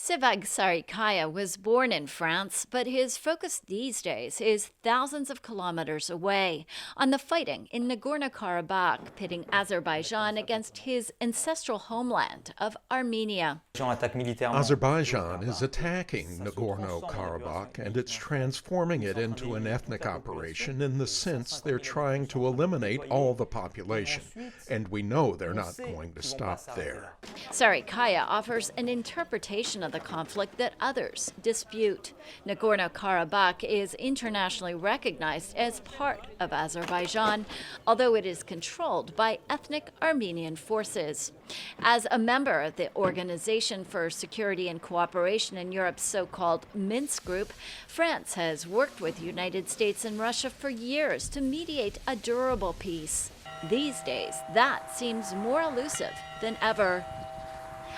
Sevag Sarikaya was born in France, but his focus these days is thousands of kilometers away on the fighting in Nagorno-Karabakh, pitting Azerbaijan against his ancestral homeland of Armenia. Azerbaijan is attacking Nagorno-Karabakh, and it's transforming it into an ethnic operation in the sense they're trying to eliminate all the population. And we know they're not going to stop there. Sarikaya offers an interpretation of the conflict that others dispute. Nagorno-Karabakh is internationally recognized as part of Azerbaijan, although it is controlled by ethnic Armenian forces. As a member of the Organization for Security and Cooperation in Europe's so-called Minsk group, France has worked with the United States and Russia for years to mediate a durable peace. These days, that seems more elusive than ever.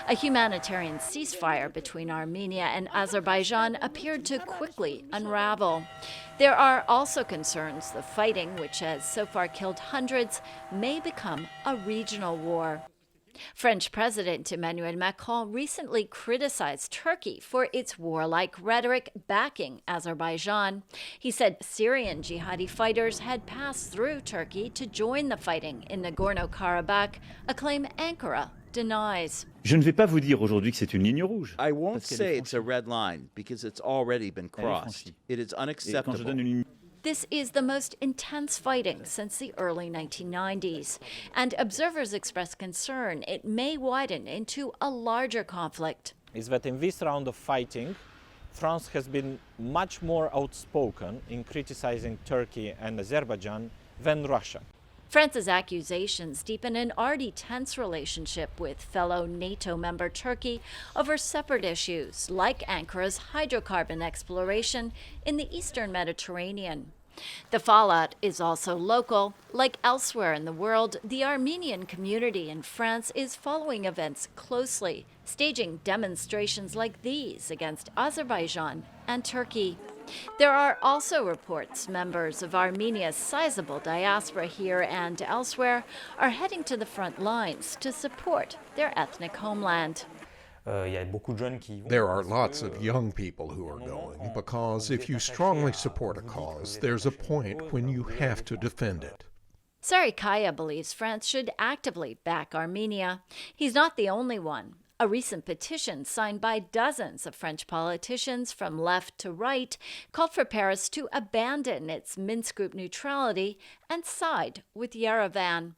A humanitarian ceasefire between Armenia and Azerbaijan appeared to quickly unravel. There are also concerns the fighting, which has so far killed hundreds, may become a regional war. French President Emmanuel Macron recently criticized Turkey for its warlike rhetoric backing Azerbaijan. He said Syrian jihadi fighters had passed through Turkey to join the fighting in Nagorno-Karabakh, a claim Ankara denies. Je ne vais pas vous dire aujourd'hui que c'est une ligne rouge. I won't say it's a red line because it's already been crossed. It is unacceptable. This is the most intense fighting since the early 1990s, and observers express concern it may widen into a larger conflict. Is that in this round of fighting, France has been much more outspoken in criticizing Turkey and Azerbaijan than Russia. France's accusations deepen an already tense relationship with fellow NATO member Turkey over separate issues like Ankara's hydrocarbon exploration in the eastern Mediterranean. The fallout is also local. Like elsewhere in the world, the Armenian community in France is following events closely, staging demonstrations like these against Azerbaijan and Turkey. There are also reports members of Armenia's sizable diaspora here and elsewhere are heading to the front lines to support their ethnic homeland. There are lots of young people who are going because if you strongly support a cause, there's a point when you have to defend it. Sarikaya believes France should actively back Armenia. He's not the only one. A recent petition signed by dozens of French politicians from left to right called for Paris to abandon its Minsk group neutrality and side with Yerevan.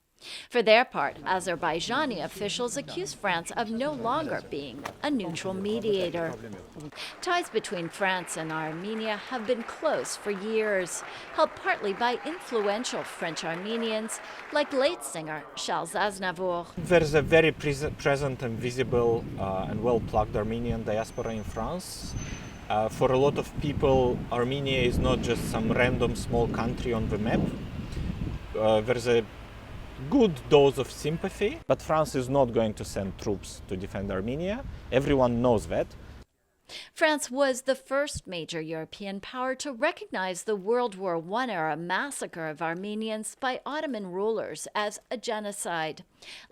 For their part, Azerbaijani officials accuse France of no longer being a neutral mediator. Ties between France and Armenia have been close for years, helped partly by influential French Armenians like late singer Charles Aznavour. There's a very present and visible and well-plugged Armenian diaspora in France. For a lot of people, Armenia is not just some random small country on the map. There's a good dose of sympathy, but France is not going to send troops to defend Armenia. Everyone knows that. France was the first major European power to recognize the World War I-era massacre of Armenians by Ottoman rulers as a genocide.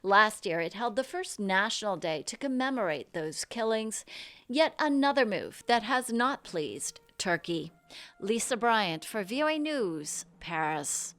Last year, it held the first national day to commemorate those killings, yet another move that has not pleased Turkey. Lisa Bryant for VOA News, Paris.